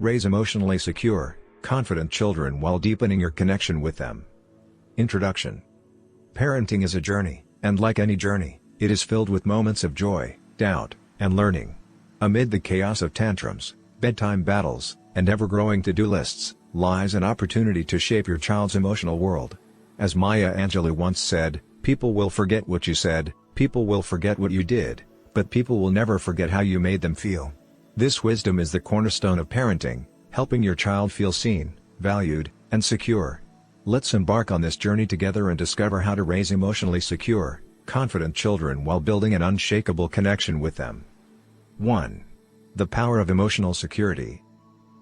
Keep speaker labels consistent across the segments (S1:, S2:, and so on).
S1: Raise emotionally secure, confident children while deepening your connection with them. Introduction. Parenting is a journey, and like any journey, it is filled with moments of joy, doubt, and learning. Amid the chaos of tantrums, bedtime battles, and ever-growing to-do lists, lies an opportunity to shape your child's emotional world. As Maya Angelou once said, "People will forget what you said, people will forget what you did, but people will never forget how you made them feel." This wisdom is the cornerstone of parenting, helping your child feel seen, valued, and secure. Let's embark on this journey together and discover how to raise emotionally secure, confident children while building an unshakable connection with them. 1. The power of emotional security.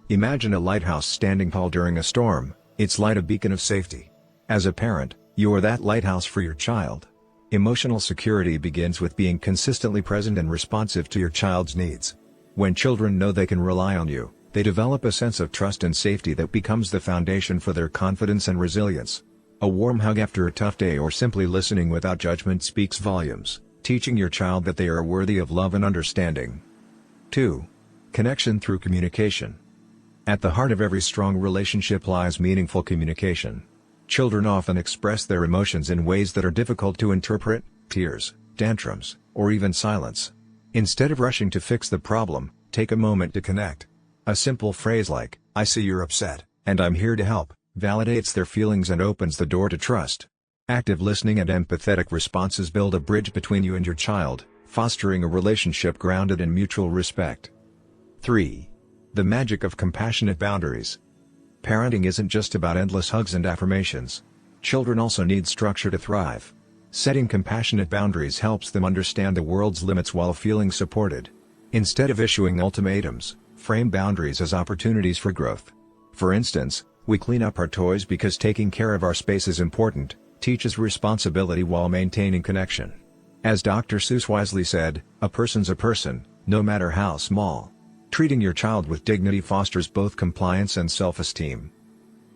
S1: Imagine a lighthouse standing tall during a storm, its light a beacon of safety. As a parent, you are that lighthouse for your child. Emotional security begins with being consistently present and responsive to your child's needs. When children know they can rely on you, they develop a sense of trust and safety that becomes the foundation for their confidence and resilience. A warm hug after a tough day or simply listening without judgment speaks volumes, teaching your child that they are worthy of love and understanding. 2. Connection through communication. At the heart of every strong relationship lies meaningful communication. Children often express their emotions in ways that are difficult to interpret: tears, tantrums, or even silence. Instead of rushing to fix the problem, take a moment to connect. A simple phrase like, "I see you're upset, and I'm here to help," validates their feelings and opens the door to trust. Active listening and empathetic responses build a bridge between you and your child, fostering a relationship grounded in mutual respect. 3. The magic of compassionate boundaries. Parenting isn't just about endless hugs and affirmations. Children also need structure to thrive. Setting compassionate boundaries helps them understand the world's limits while feeling supported. Instead of issuing ultimatums, frame boundaries as opportunities for growth. For instance, "We clean up our toys because taking care of our space is important," teaches responsibility while maintaining connection. As Dr. Seuss wisely said, "A person's a person, no matter how small." Treating your child with dignity fosters both compliance and self-esteem.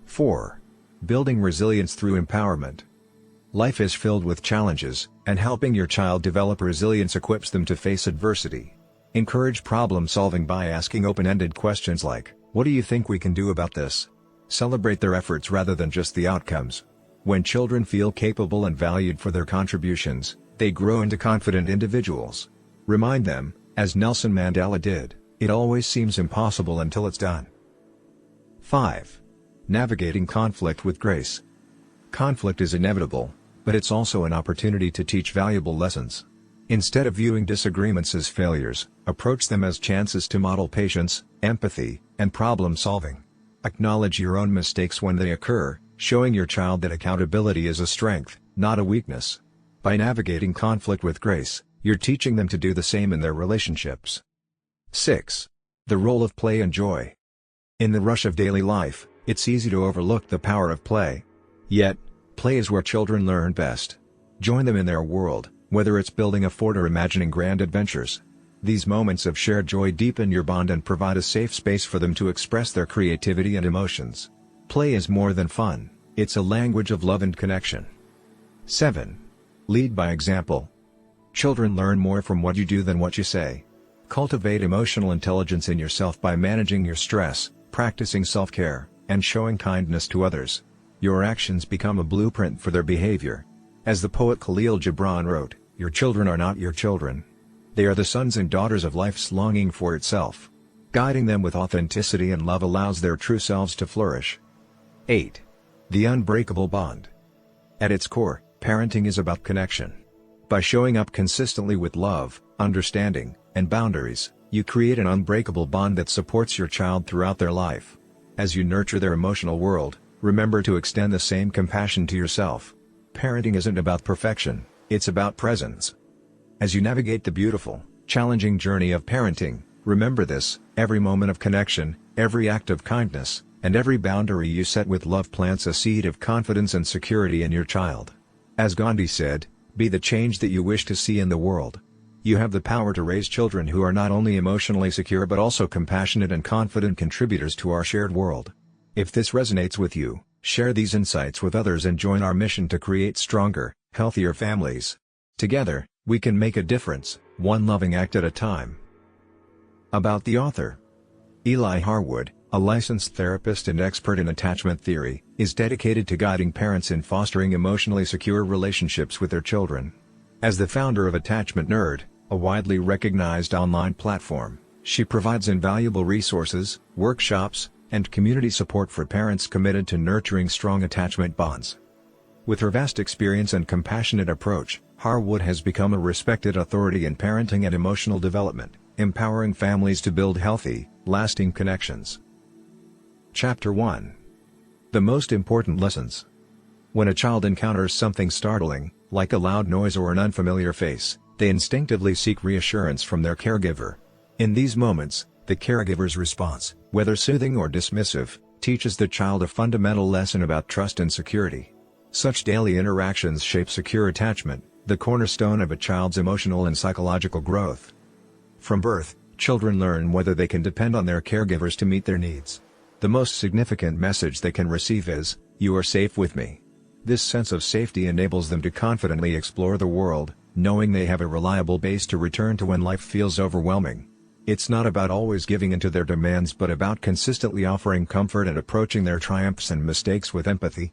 S1: 4. Building resilience through empowerment. Life is filled with challenges, and helping your child develop resilience equips them to face adversity. Encourage problem-solving by asking open-ended questions like, "What do you think we can do about this?" Celebrate their efforts rather than just the outcomes. When children feel capable and valued for their contributions, they grow into confident individuals. Remind them, as Nelson Mandela did, "It always seems impossible until it's done." 5. Navigating conflict with grace. Conflict is inevitable, but it's also an opportunity to teach valuable lessons. Instead of viewing disagreements as failures, approach them as chances to model patience, empathy, and problem-solving. Acknowledge your own mistakes when they occur, showing your child that accountability is a strength, not a weakness. By navigating conflict with grace, you're teaching them to do the same in their relationships. 6. The role of play and joy. In the rush of daily life, it's easy to overlook the power of play. Yet, play is where children learn best. Join them in their world, whether it's building a fort or imagining grand adventures. These moments of shared joy deepen your bond and provide a safe space for them to express their creativity and emotions. Play is more than fun, it's a language of love and connection. 7. Lead by example. Children learn more from what you do than what you say. Cultivate emotional intelligence in yourself by managing your stress, practicing self-care, and showing kindness to others. Your actions become a blueprint for their behavior. As the poet Khalil Gibran wrote, "Your children are not your children. They are the sons and daughters of life's longing for itself." Guiding them with authenticity and love allows their true selves to flourish. 8. The unbreakable bond. At its core, parenting is about connection. By showing up consistently with love, understanding, and boundaries, you create an unbreakable bond that supports your child throughout their life. As you nurture their emotional world, remember to extend the same compassion to yourself. Parenting isn't about perfection, it's about presence. As you navigate the beautiful, challenging journey of parenting, remember this: every moment of connection, every act of kindness, and every boundary you set with love plants a seed of confidence and security in your child. As Gandhi said, "Be the change that you wish to see in the world." You have the power to raise children who are not only emotionally secure but also compassionate and confident contributors to our shared world. If this resonates with you, share these insights with others and join our mission to create stronger, healthier families. Together, we can make a difference, one loving act at a time. About the author. Eli Harwood, a licensed therapist and expert in attachment theory, is dedicated to guiding parents in fostering emotionally secure relationships with their children. As the founder of Attachment Nerd, a widely recognized online platform, she provides invaluable resources, workshops, and community support for parents committed to nurturing strong attachment bonds. With her vast experience and compassionate approach, Harwood has become a respected authority in parenting and emotional development, empowering families to build healthy, lasting connections. Chapter 1. The most important lessons. When a child encounters something startling, like a loud noise or an unfamiliar face, they instinctively seek reassurance from their caregiver. In these moments, the caregiver's response, whether soothing or dismissive, teaches the child a fundamental lesson about trust and security. Such daily interactions shape secure attachment, the cornerstone of a child's emotional and psychological growth. From birth, children learn whether they can depend on their caregivers to meet their needs. The most significant message they can receive is, "You are safe with me." This sense of safety enables them to confidently explore the world, knowing they have a reliable base to return to when life feels overwhelming. It's not about always giving in to their demands but about consistently offering comfort and approaching their triumphs and mistakes with empathy.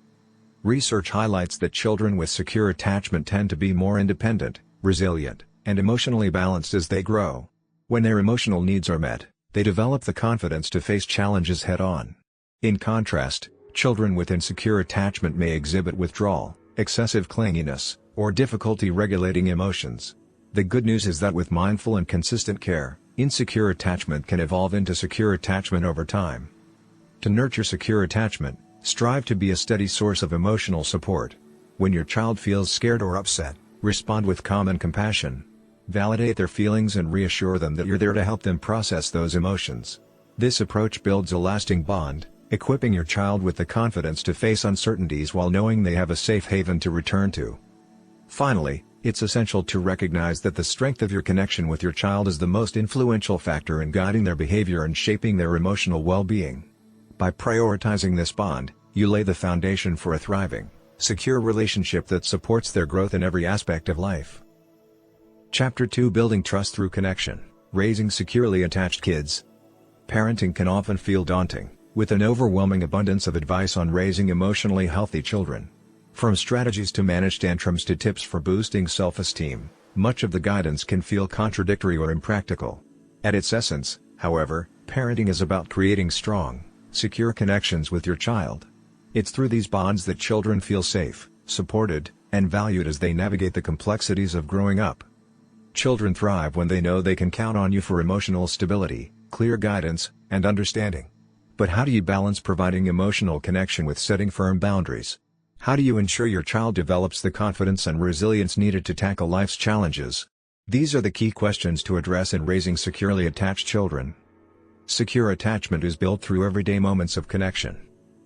S1: Research highlights that children with secure attachment tend to be more independent, resilient, and emotionally balanced as they grow. When their emotional needs are met, they develop the confidence to face challenges head-on. In contrast, children with insecure attachment may exhibit withdrawal, excessive clinginess, or difficulty regulating emotions. The good news is that with mindful and consistent care, insecure attachment can evolve into secure attachment over time. To nurture secure attachment, strive to be a steady source of emotional support. When your child feels scared or upset, respond with calm and compassion. Validate their feelings and reassure them that you're there to help them process those emotions. This approach builds a lasting bond, equipping your child with the confidence to face uncertainties while knowing they have a safe haven to return to. Finally, it's essential to recognize that the strength of your connection with your child is the most influential factor in guiding their behavior and shaping their emotional well-being. By prioritizing this bond, you lay the foundation for a thriving, secure relationship that supports their growth in every aspect of life. Chapter 2. Building Trust Through Connection, Raising Securely Attached Kids. Parenting can often feel daunting, with an overwhelming abundance of advice on raising emotionally healthy children. From strategies to manage tantrums to tips for boosting self-esteem, much of the guidance can feel contradictory or impractical. At its essence, however, parenting is about creating strong, secure connections with your child. It's through these bonds that children feel safe, supported, and valued as they navigate the complexities of growing up. Children thrive when they know they can count on you for emotional stability, clear guidance, and understanding. But how do you balance providing emotional connection with setting firm boundaries? How do you ensure your child develops the confidence and resilience needed to tackle life's challenges? These are the key questions to address in raising securely attached children. Secure attachment is built through everyday moments of connection.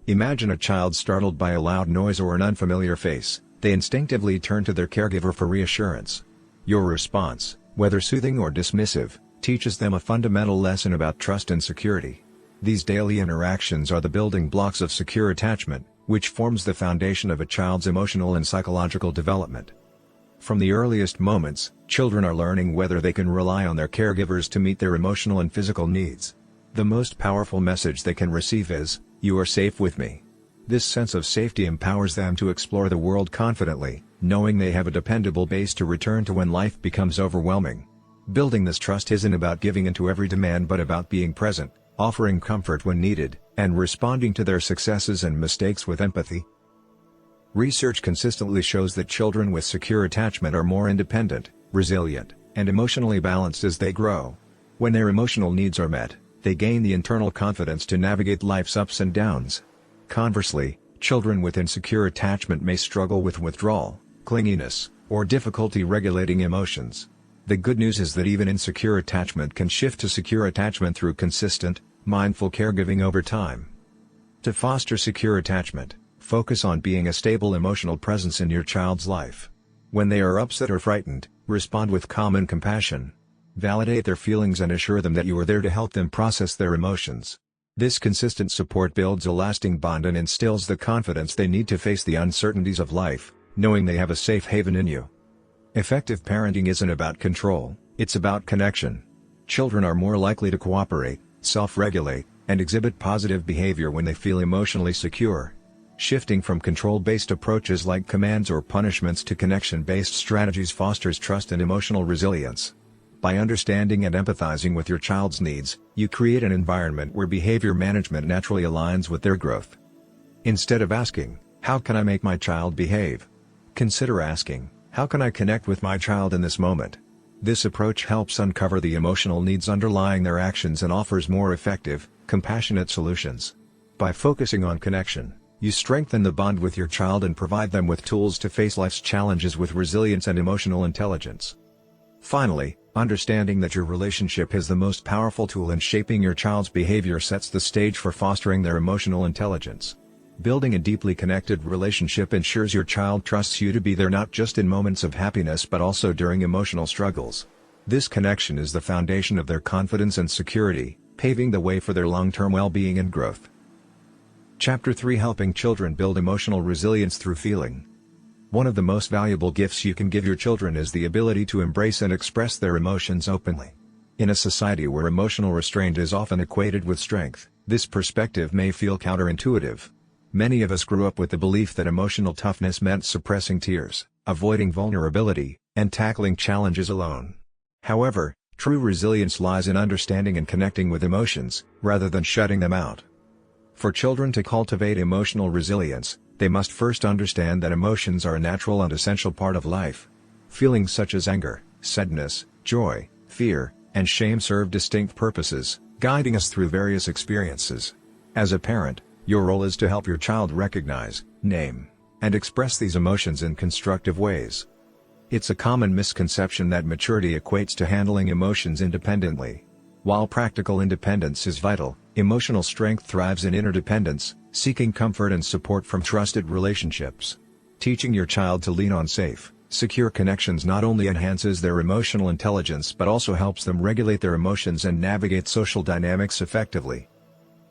S1: Imagine a child startled by a loud noise or an unfamiliar face. They instinctively turn to their caregiver for reassurance. Your response, whether soothing or dismissive, teaches them a fundamental lesson about trust and security. These daily interactions are the building blocks of secure attachment, which forms the foundation of a child's emotional and psychological development. From the earliest moments, children are learning whether they can rely on their caregivers to meet their emotional and physical needs. The most powerful message they can receive is, "You are safe with me." This sense of safety empowers them to explore the world confidently, knowing they have a dependable base to return to when life becomes overwhelming. Building this trust isn't about giving in to every demand but about being present, offering comfort when needed, and responding to their successes and mistakes with empathy. Research consistently shows that children with secure attachment are more independent, resilient, and emotionally balanced as they grow. When their emotional needs are met, they gain the internal confidence to navigate life's ups and downs. Conversely, children with insecure attachment may struggle with withdrawal, clinginess, or difficulty regulating emotions. The good news is that even insecure attachment can shift to secure attachment through consistent, mindful caregiving over time. To foster secure attachment, focus on being a stable emotional presence in your child's life. When they are upset or frightened, respond with calm and compassion. Validate their feelings and assure them that you are there to help them process their emotions. This consistent support builds a lasting bond and instills the confidence they need to face the uncertainties of life, knowing they have a safe haven in you. Effective parenting isn't about control, it's about connection. Children are more likely to cooperate, self-regulate, and exhibit positive behavior when they feel emotionally secure. Shifting from control-based approaches like commands or punishments to connection-based strategies fosters trust and emotional resilience. By understanding and empathizing with your child's needs, you create an environment where behavior management naturally aligns with their growth. Instead of asking, "How can I make my child behave?" consider asking, "How can I connect with my child in this moment?" This approach helps uncover the emotional needs underlying their actions and offers more effective, compassionate solutions. By focusing on connection, you strengthen the bond with your child and provide them with tools to face life's challenges with resilience and emotional intelligence. Finally, understanding that your relationship is the most powerful tool in shaping your child's behavior sets the stage for fostering their emotional intelligence. Building a deeply connected relationship ensures your child trusts you to be there not just in moments of happiness but also during emotional struggles. This connection is the foundation of their confidence and security, paving the way for their long-term well-being and growth. Chapter 3: Helping Children Build Emotional Resilience Through Feeling. One of the most valuable gifts you can give your children is the ability to embrace and express their emotions openly. In a society where emotional restraint is often equated with strength, this perspective may feel counterintuitive. Many of us grew up with the belief that emotional toughness meant suppressing tears, avoiding vulnerability, and tackling challenges alone. However, true resilience lies in understanding and connecting with emotions, rather than shutting them out. For children to cultivate emotional resilience, they must first understand that emotions are a natural and essential part of life. Feelings such as anger, sadness, joy, fear, and shame serve distinct purposes, guiding us through various experiences. As a parent, your role is to help your child recognize, name, and express these emotions in constructive ways. It's a common misconception that maturity equates to handling emotions independently. While practical independence is vital, emotional strength thrives in interdependence, seeking comfort and support from trusted relationships. Teaching your child to lean on safe, secure connections not only enhances their emotional intelligence but also helps them regulate their emotions and navigate social dynamics effectively.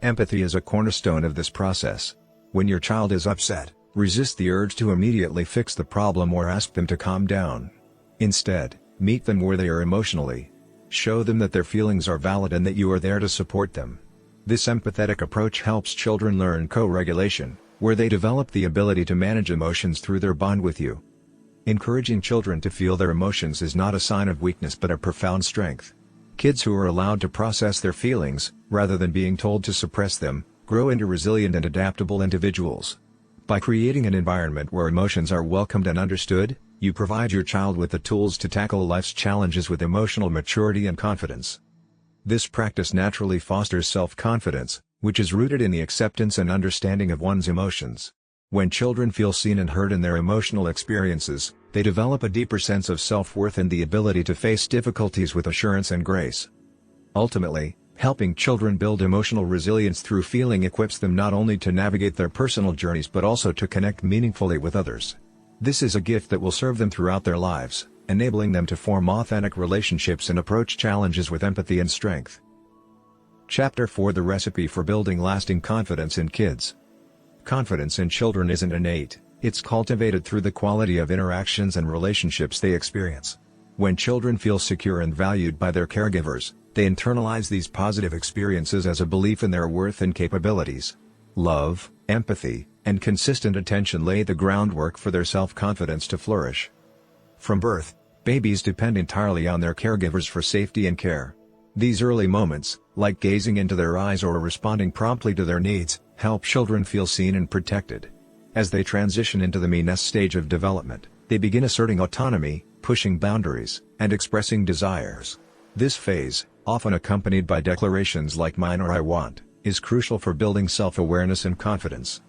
S1: Empathy is a cornerstone of this process. When your child is upset, resist the urge to immediately fix the problem or ask them to calm down. Instead, meet them where they are emotionally. Show them that their feelings are valid and that you are there to support them. This empathetic approach helps children learn co-regulation, where they develop the ability to manage emotions through their bond with you. Encouraging children to feel their emotions is not a sign of weakness but a profound strength. Kids who are allowed to process their feelings, rather than being told to suppress them, grow into resilient and adaptable individuals. By creating an environment where emotions are welcomed and understood, you provide your child with the tools to tackle life's challenges with emotional maturity and confidence. This practice naturally fosters self-confidence, which is rooted in the acceptance and understanding of one's emotions. When children feel seen and heard in their emotional experiences, they develop a deeper sense of self-worth and the ability to face difficulties with assurance and grace. Ultimately, helping children build emotional resilience through feeling equips them not only to navigate their personal journeys but also to connect meaningfully with others. This is a gift that will serve them throughout their lives, enabling them to form authentic relationships and approach challenges with empathy and strength. Chapter 4: The Recipe for Building Lasting Confidence in Kids. Confidence in children isn't innate, it's cultivated through the quality of interactions and relationships they experience. When children feel secure and valued by their caregivers, they internalize these positive experiences as a belief in their worth and capabilities. Love, empathy, and consistent attention lay the groundwork for their self-confidence to flourish. From birth, babies depend entirely on their caregivers for safety and care. These early moments, like gazing into their eyes or responding promptly to their needs, help children feel seen and protected. As they transition into the next stage of development, they begin asserting autonomy, pushing boundaries, and expressing desires. This phase, often accompanied by declarations like "mine" or "I want," is crucial for building self-awareness and confidence.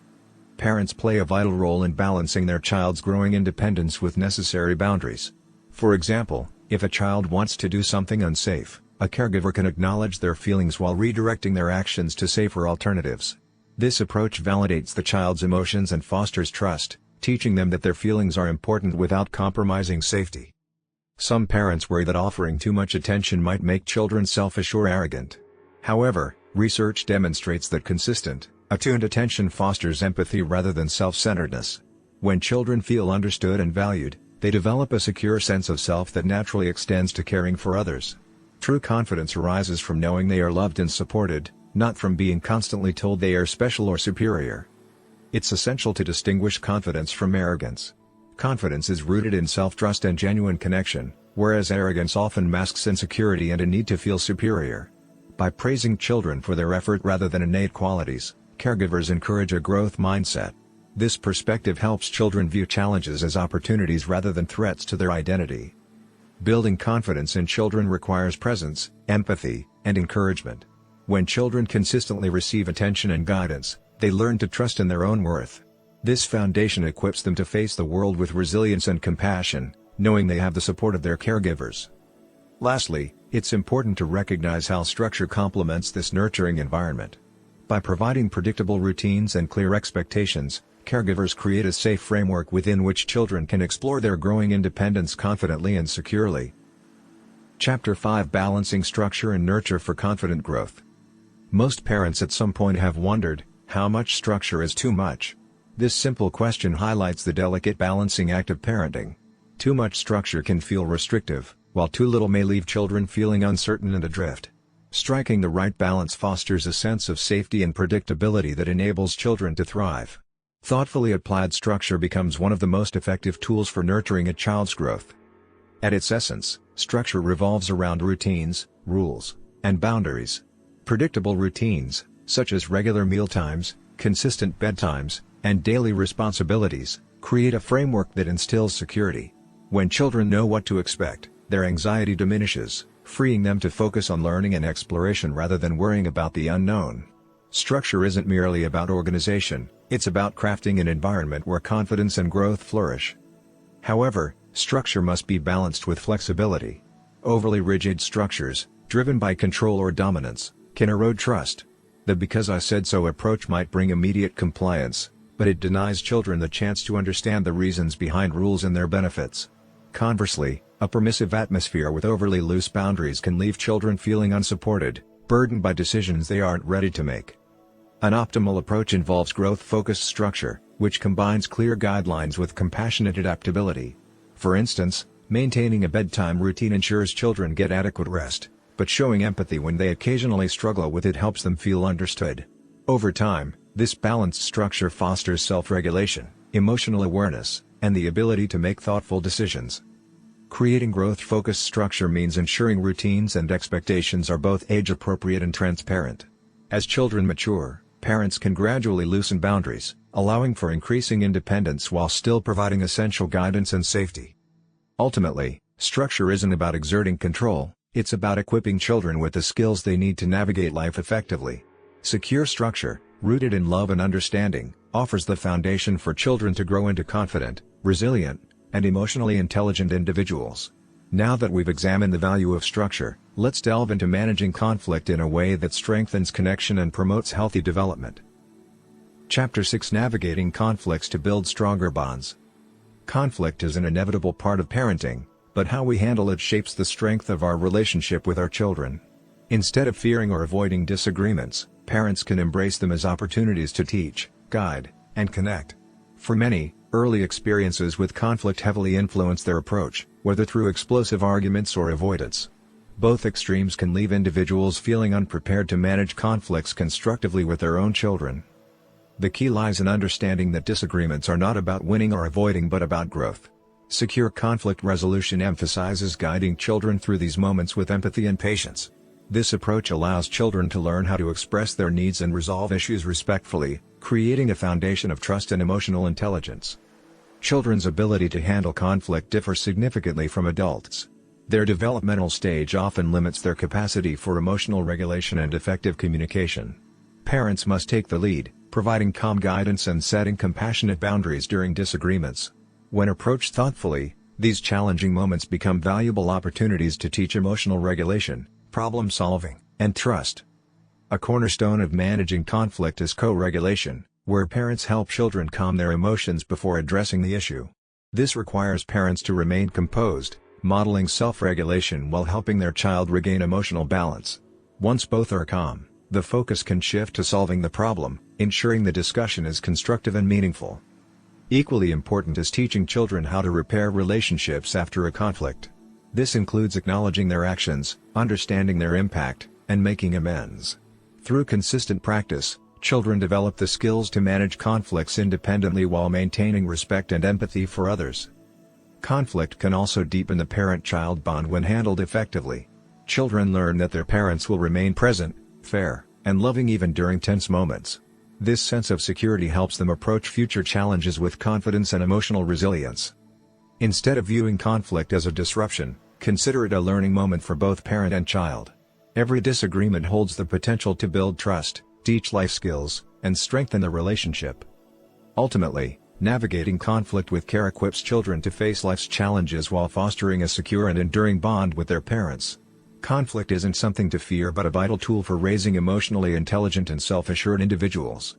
S1: Parents play a vital role in balancing their child's growing independence with necessary boundaries. For example, if a child wants to do something unsafe, a caregiver can acknowledge their feelings while redirecting their actions to safer alternatives. This approach validates the child's emotions and fosters trust, teaching them that their feelings are important without compromising safety. Some parents worry that offering too much attention might make children selfish or arrogant. However, research demonstrates that consistent, attuned attention fosters empathy rather than self-centeredness. When children feel understood and valued, they develop a secure sense of self that naturally extends to caring for others. True confidence arises from knowing they are loved and supported, not from being constantly told they are special or superior. It's essential to distinguish confidence from arrogance. Confidence is rooted in self-trust and genuine connection, whereas arrogance often masks insecurity and a need to feel superior. By praising children for their effort rather than innate qualities, caregivers encourage a growth mindset. This perspective helps children view challenges as opportunities rather than threats to their identity. Building confidence in children requires presence, empathy, and encouragement. When children consistently receive attention and guidance, they learn to trust in their own worth. This foundation equips them to face the world with resilience and compassion, knowing they have the support of their caregivers. Lastly, it's important to recognize how structure complements this nurturing environment. By providing predictable routines and clear expectations, caregivers create a safe framework within which children can explore their growing independence confidently and securely. Chapter 5: Balancing Structure and Nurture for Confident Growth. Most parents at some point have wondered, how much structure is too much? This simple question highlights the delicate balancing act of parenting. Too much structure can feel restrictive, while too little may leave children feeling uncertain and adrift. Striking the right balance fosters a sense of safety and predictability that enables children to thrive. Thoughtfully applied structure becomes one of the most effective tools for nurturing a child's growth. At its essence, structure revolves around routines, rules, and boundaries. Predictable routines, such as regular mealtimes, consistent bedtimes, and daily responsibilities, create a framework that instills security. When children know what to expect, their anxiety diminishes, freeing them to focus on learning and exploration rather than worrying about the unknown. Structure isn't merely about organization, it's about crafting an environment where confidence and growth flourish. However, structure must be balanced with flexibility. Overly rigid structures, driven by control or dominance, can erode trust. The "because I said so" approach might bring immediate compliance, but it denies children the chance to understand the reasons behind rules and their benefits. Conversely, a permissive atmosphere with overly loose boundaries can leave children feeling unsupported, burdened by decisions they aren't ready to make. An optimal approach involves growth-focused structure, which combines clear guidelines with compassionate adaptability. For instance, maintaining a bedtime routine ensures children get adequate rest, but showing empathy when they occasionally struggle with it helps them feel understood. Over time, this balanced structure fosters self-regulation, emotional awareness, and the ability to make thoughtful decisions. Creating growth-focused structure means ensuring routines and expectations are both age-appropriate and transparent. As children mature, parents can gradually loosen boundaries, allowing for increasing independence while still providing essential guidance and safety. Ultimately, structure isn't about exerting control, it's about equipping children with the skills they need to navigate life effectively. Secure structure, rooted in love and understanding, offers the foundation for children to grow into confident, resilient, and emotionally intelligent individuals. Now that we've examined the value of structure, let's delve into managing conflict in a way that strengthens connection and promotes healthy development. Chapter 6: Navigating Conflicts to Build Stronger Bonds. Conflict is an inevitable part of parenting, but how we handle it shapes the strength of our relationship with our children. Instead of fearing or avoiding disagreements, parents can embrace them as opportunities to teach, guide, and connect. For many, early experiences with conflict heavily influence their approach, whether through explosive arguments or avoidance. Both extremes can leave individuals feeling unprepared to manage conflicts constructively with their own children. The key lies in understanding that disagreements are not about winning or avoiding but about growth. Secure conflict resolution emphasizes guiding children through these moments with empathy and patience. This approach allows children to learn how to express their needs and resolve issues respectfully, creating a foundation of trust and emotional intelligence. Children's ability to handle conflict differs significantly from adults. Their developmental stage often limits their capacity for emotional regulation and effective communication. Parents must take the lead, providing calm guidance and setting compassionate boundaries during disagreements. When approached thoughtfully, these challenging moments become valuable opportunities to teach emotional regulation, problem solving, and trust. A cornerstone of managing conflict is co-regulation, where parents help children calm their emotions before addressing the issue. This requires parents to remain composed, modeling self-regulation while helping their child regain emotional balance. Once both are calm, the focus can shift to solving the problem, ensuring the discussion is constructive and meaningful. Equally important is teaching children how to repair relationships after a conflict. This includes acknowledging their actions, understanding their impact, and making amends. Through consistent practice, children develop the skills to manage conflicts independently while maintaining respect and empathy for others. Conflict can also deepen the parent-child bond when handled effectively. Children learn that their parents will remain present, fair, and loving even during tense moments. This sense of security helps them approach future challenges with confidence and emotional resilience. Instead of viewing conflict as a disruption, consider it a learning moment for both parent and child. Every disagreement holds the potential to build trust, teach life skills, and strengthen the relationship. Ultimately, navigating conflict with care equips children to face life's challenges while fostering a secure and enduring bond with their parents. Conflict isn't something to fear but a vital tool for raising emotionally intelligent and self-assured individuals.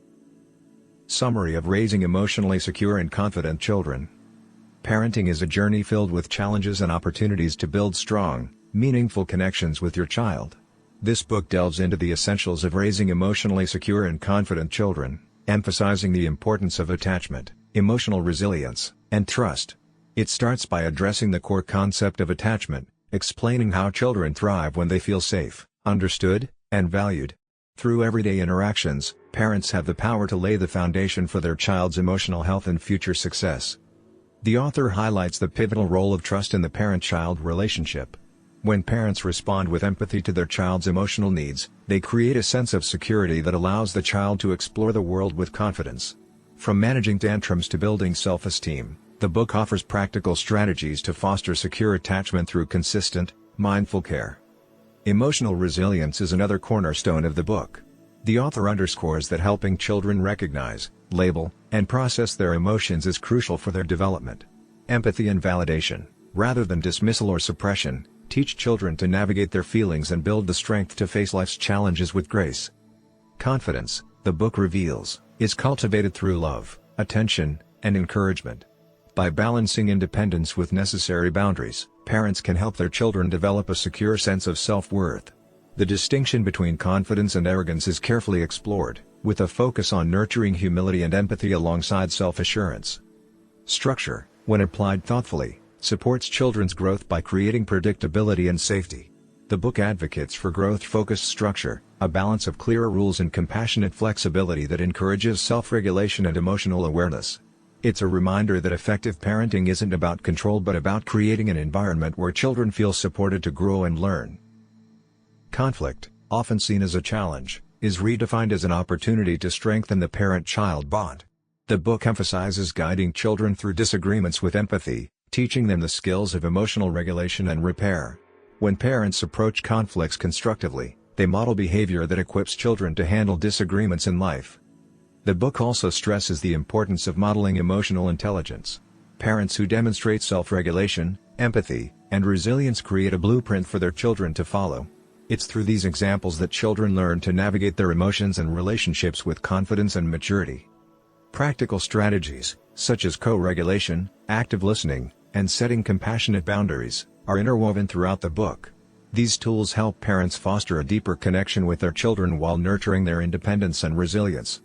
S1: Summary of raising emotionally secure and confident children. Parenting is a journey filled with challenges and opportunities to build strong, meaningful connections with your child. This book delves into the essentials of raising emotionally secure and confident children, emphasizing the importance of attachment, emotional resilience, and trust. It starts by addressing the core concept of attachment, explaining how children thrive when they feel safe, understood, and valued. Through everyday interactions, parents have the power to lay the foundation for their child's emotional health and future success. The author highlights the pivotal role of trust in the parent-child relationship. When parents respond with empathy to their child's emotional needs, they create a sense of security that allows the child to explore the world with confidence. From managing tantrums to building self-esteem, the book offers practical strategies to foster secure attachment through consistent, mindful care. Emotional resilience is another cornerstone of the book. The author underscores that helping children recognize, label, and process their emotions is crucial for their development. Empathy and validation, rather than dismissal or suppression, teach children to navigate their feelings and build the strength to face life's challenges with grace. Confidence, the book reveals, is cultivated through love, attention, and encouragement. By balancing independence with necessary boundaries, parents can help their children develop a secure sense of self-worth. The distinction between confidence and arrogance is carefully explored, with a focus on nurturing humility and empathy alongside self-assurance. Structure, when applied thoughtfully, supports children's growth by creating predictability and safety. The book advocates for growth-focused structure, a balance of clear rules and compassionate flexibility that encourages self-regulation and emotional awareness. It's a reminder that effective parenting isn't about control but about creating an environment where children feel supported to grow and learn. Conflict, often seen as a challenge, is redefined as an opportunity to strengthen the parent-child bond. The book emphasizes guiding children through disagreements with empathy, teaching them the skills of emotional regulation and repair. When parents approach conflicts constructively, they model behavior that equips children to handle disagreements in life. The book also stresses the importance of modeling emotional intelligence. Parents who demonstrate self-regulation, empathy, and resilience create a blueprint for their children to follow. It's through these examples that children learn to navigate their emotions and relationships with confidence and maturity. Practical strategies, such as co-regulation, active listening, and setting compassionate boundaries, are interwoven throughout the book. These tools help parents foster a deeper connection with their children while nurturing their independence and resilience.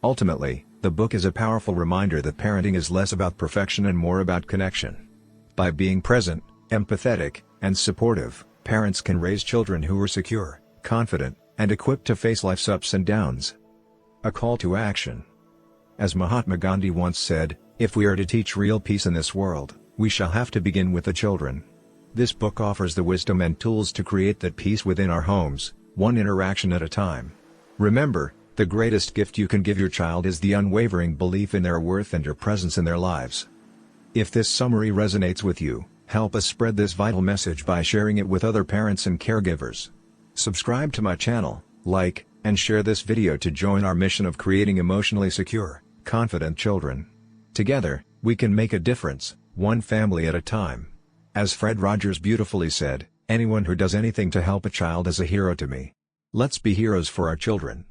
S1: Ultimately, the book is a powerful reminder that parenting is less about perfection and more about connection. By being present, empathetic, and supportive, parents can raise children who are secure, confident, and equipped to face life's ups and downs. A call to action. As Mahatma Gandhi once said, "If we are to teach real peace in this world, we shall have to begin with the children." This book offers the wisdom and tools to create that peace within our homes, one interaction at a time. Remember, the greatest gift you can give your child is the unwavering belief in their worth and your presence in their lives. If this summary resonates with you, help us spread this vital message by sharing it with other parents and caregivers. Subscribe to my channel, like, and share this video to join our mission of creating emotionally secure, confident children. Together, we can make a difference, one family at a time. As Fred Rogers beautifully said, "Anyone who does anything to help a child is a hero to me." Let's be heroes for our children.